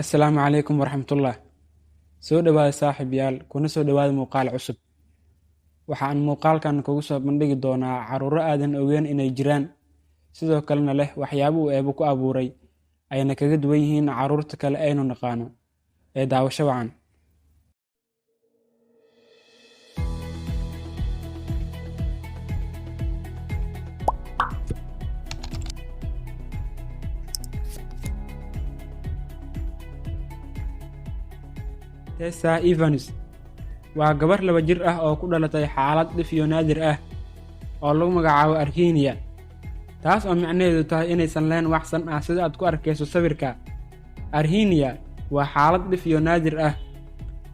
Assalaamu calaykum waraxmatullah. Soo dhawaada saaxiibayaal, kuna soo dhawaada muuqaal cusub. Waxaan muuqaalkan kugu soo bandhigi doonaa carruuro aadan ogeyn inay jiraan, sidoo kalena leh waxyaabo uu Eebbe ku abuuray, ayna kaga duwan yihiin carruurta kale aynu naqaano. Ee daawasho wacan. Tessa Evans waa gabar 2 jir ah oo ku dhalatay xaalad dhif iyo naadir ah oo lagu magacaabo arrhythmia, taas oo micnaheedu tahay inaysan lahayn wax san ah sida aad ku arkayso sawirka. Arrhythmia waa xaalad dhif iyo naadir ah.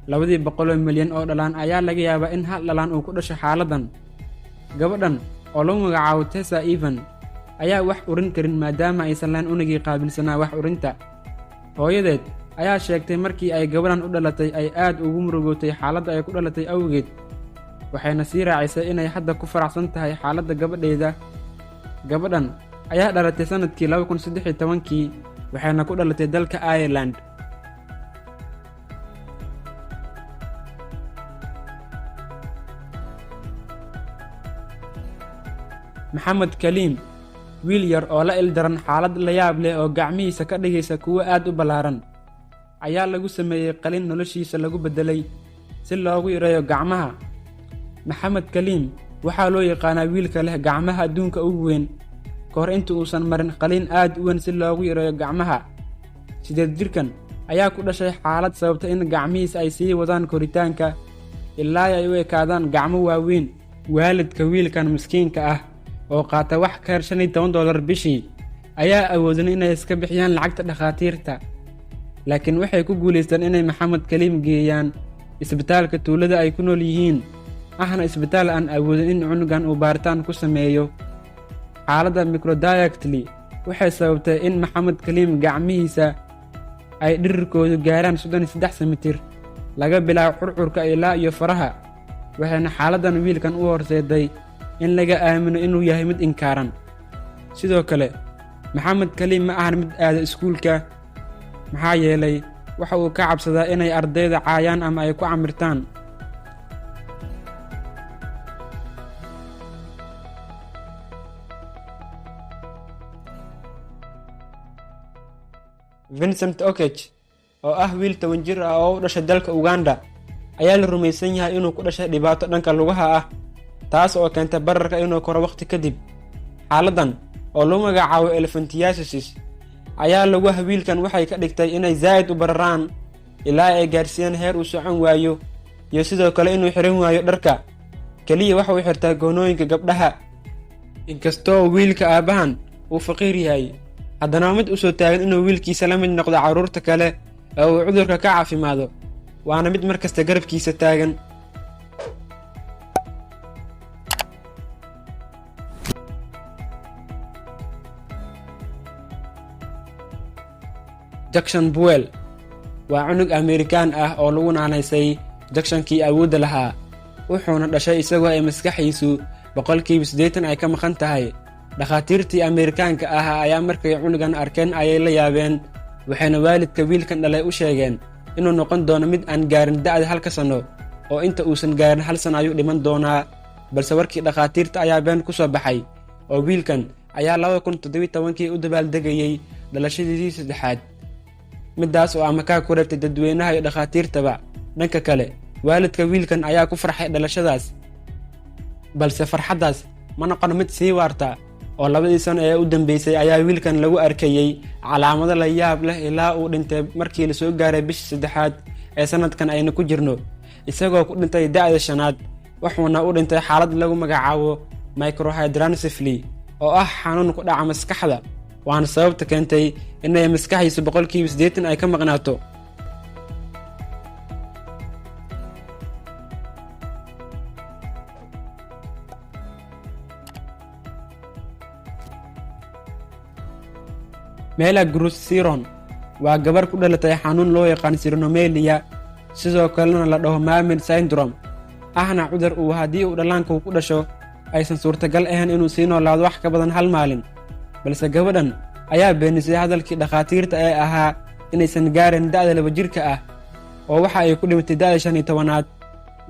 200 milyan oo dhalaan ayaa laga yaabaa in hal dhalaan uu ku dhasho xaaladdan. Gabadhan oo lagu magacaabo Tessa Evans ayaa wax urin karin maadaama aysan lahayn unugii qaabilsanaa wax urinta. Hooyadeed ayaa sheegtay markii ay gabadhan u dhalatay ay aad ugu murugootay xaaladda ay ku dhalatay awgeed, waxayna sii raacisay inay hadda ku faraxsan tahay xaaladda gabadheeda. Gabadhan ayaa dhalatay sanadkii 2013 waxayna ku dhalatay dalka Ireland. Maxamed Kaliim, wiil yar oo la ildaran xaalad la yaab leh oo gacmihiisa ka dhigaysa kuwo aad u ballaaran, ayaa lagu sameeyey qalin noloshiisa lagu beddelay si loogu yareeyo gacmaha. Maxamed Kaliim waxaa loo yaqaanaa wiilka leh gacmaha adduunka ugu weyn ka hor inta uusan marin qalin aad u weyn si loogu yareeyo gacmaha. 8 jirkan ayaa ku dhashay xaalad sababta in gacmihiisa ay sii wadaan koritaanka ilaa ay u ekaadaan gacmo waaweyn. Waalidka wiilkan miskiinka ah oo qaata wax ka yar $15 bishii ayaa awoodin inay iska bixiyaan lacagta dhakhaatiirta, laakiin waxay ku guulaysteen inay Maxamed Kaliim geeyaan isbitaalka tuulada ay ku nool yihiin, ahna isbitaal aan awoodin in cunugan uu baaritaan ku sameeyo. Xaaladda microdactyly waxay sababtay in Maxamed Kaliim gacmihiisa ay dhirirkoodu gaaraan 33 semitir laga bilaabo curcurka ilaa iyo faraha, waxayna xaaladdan wiilkan u horseeday in laga aamino inuu yahay mid inkaaran. Sidoo kale Maxamed Kaliim ma ahan mid aada iskuulka, maxaa yeelay waxa uu ka cabsadaa inay ardayda caayaan ama ay ku camirtaan. Vincent Okech oo ah wiil 10 jir ah oo u dhashay dalka Uganda ayaa la rumaysan yahay inuu ku dhashay dhibaato dhanka lugaha ah, taas oo keentay bararka inuu koro waqti kadib. Xaaladdan oo lagu magacaabo elephantiasis ayaa lugaha wiilkan waxay ka dhigtay inay zaa'id u bararaan ilaa ay gaarsiiyaan heer uu socon waayo iyo sidoo kale inuu xiran waayo dharka keliya waxa uu xirtaa goonooyinka gabdhaha. Inkastoo wiilka aabbahan uu faqiir yahay, haddana mid u soo taagan inuu wiilkiisa la mid noqdo carruurta kale oo uu cudurka ka caafimaado, waana mid markasta garabkiisa taagan. Jackson Buell waa cunug Amerikaan ah oo lagu naanaysay Jacksonkii awoodda lahaa, wuxuuna dhashay isagoo ay maskaxiisu 80% ay ka maqan tahay. Dhakhaatiirtii Amerikaanka ah ayaa markay cunugan arkeen ayay la yaabeen, waxayna waalidka wiilkan dhalay u sheegeen inuu noqon doono mid aan gaarin da'da 1 sano, oo inta uusan gaarin 1 sano ayuu dhiman doonaa. Balse warkii dhakhaatiirta ayaa been ku soo baxay, oo wiilkan ayaa 2017 u dabaaldegayay dhalashadiisii 3aad, midaas oo amakaa ku reebtay dadweynaha iyo dhakhaatiirtaba. Dhanka kale waalidka wiilkan ayaa ku farxay dhalashadaas, balse farxaddaas ma noqon mid sii waarta, oo 2 sano ee u dambeysay ayaa wiilkan lagu arkayay calaamado la yaab leh ilaa uu dhintay markii la soo gaaray bishii 3aad ee sanadkan aynu ku jirno, isagoo ku dhintay da'da 5aad. wuxuuna u dhintay xaalad lagu magacaabo microhydrancephaly oo ah xanuun ku dhaca maskaxda, waana sababta keentay inay maskaxiisu 80% ay ka maqnaato. Mela Grusiron waa gabar ku dhalatay xanuun loo yaqaan sirenomelia, sidoo kalena la dhaho Marmot syndrome, ahna cudur uu haddii uu dhallaanka ku dhasho aysan suurtagal ahayn inuu sii noolaado wax ka badan 1 maalin. Balse gabadhan ayaa beenisay hadalkii dhakhaatiirta ee ahaa inaysan gaarin da'da 2 jirka ah oo waxa ay ku dhimatay da'da 15aad.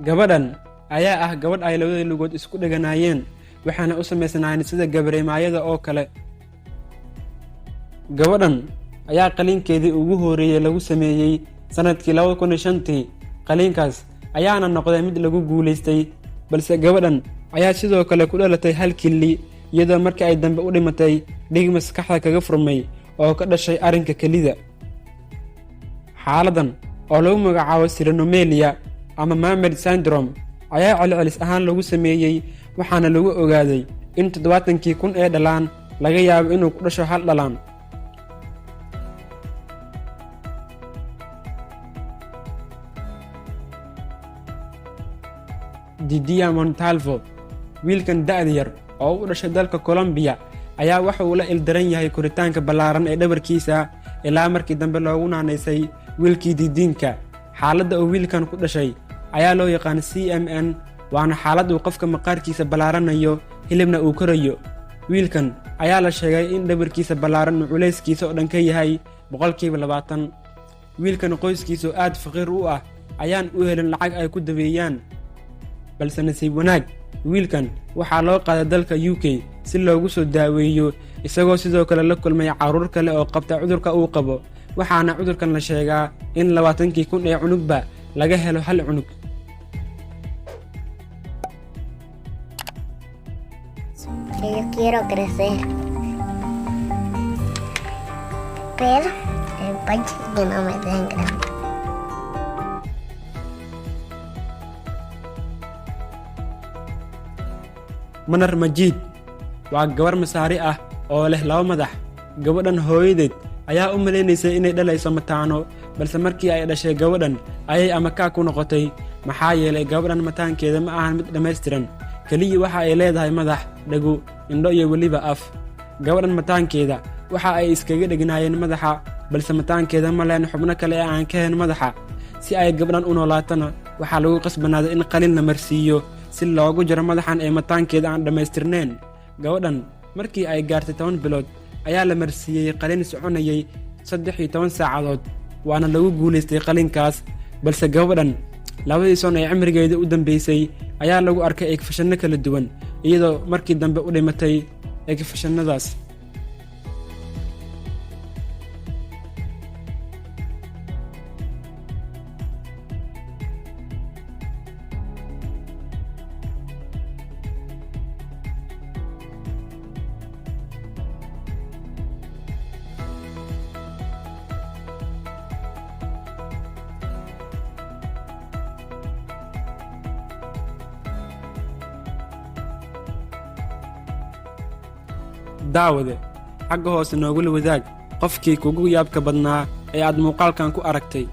Gabadhan ayaa ah gabadh ay labada lugood isku dheganaayeen, waxaana u samaysnaayeen sida gabareemaayada oo kale. Gabadhan ayaa qaliinkeedii ugu horeeyay lagu sameeyay sanadkii 2005. Qaliinkaas ayaana noqday mid lagu guuleystay, balse gabadhan ayaa sidoo kale ku dhalatay hal kili, iyadoo markii ay dambe u dhimatay dhig maskaxda kaga furmay oo ka dhashay arrinka kelida. Xaaladan oo lagu magacaabo Sirenomelia ama Marmad syndrome ayaa celcelis ahaan lagu sameeyay, waxaana lagu ogaaday in 70,000 ee dhalaan laga yaabo inuu ku dhasho hal dhalaan. Didier Montalvo, wiilkan da'da yar oo u dhashay dalka Colombia, ayaa waxa uu la ildaran yahay koritaanka ballaaran ee dhabarkiisa ilaa markii dambe loogu naanaysay wiilkii didiinka. Xaaladda uu wiilkan ku dhashay ayaa loo yaqaan CMN, waana xaalad uu qofka maqaarkiisa ballaaranayo hilibna uu korayo. Wiilkan ayaa la sheegay in dhabarkiisa ballaaran uu culayskiisa oo dhan ka yahay 20%. Wiilkan qoyskiisu aad faqiir u ah ayaan u helin lacag ay ku daweeyaan, balse nasiib wanaag wiilkan waxaa loo qaaday dalka UK si loogu soo daaweeyo, isagoo sidoo kale la kulmay carruur kale oo qabta cudurka uu qabo. Waxaana cudurkan la sheegaa in 20,000 ee cunugba laga helo hal cunug. Yo quiero crecer, pero el panche que no me den grande. Manar Majid waa gabar Masaari ah oo leh 2 madax. Gabadhan hooyadeed ayaa u maleynaysay inay dhalayso mataano, balse markii ay dhashay gabadhan ayay amakaa ku noqotay, maxaa yeelay gabadhan mataankeeda ma ahan mid dhammaystiran, keliya waxa ay leedahay madax, dhago, indho iyo weliba af. Gabadhan mataankeeda waxa ay iskaga dhegnaayeen madaxa, balse mataankeeda ma leen xubno kale ee aan ka hayn madaxa. Si ay gabadhan u noolaatana waxaa lagu qasbanaaday in qalin la marsiiyo si loogu jaro madaxan ee mataankeeda aan dhammaystirnayn. Gabadhan markii ay gaartay 10 bilood ayaa la marsiiyey qalin soconayay 13 saacadood, waana lagu guuleystay qalinkaas. Balse gabadhan 2 sano ee cimrigeeda u dambeysay ayaa lagu arkay egfashanno kala duwan, iyadoo markii dambe u dhimatay egfashannadaas. daawade xagga hoose noogula wadaag qofkii kugu yaabka badnaa ee aad muuqaalkan ku aragtay.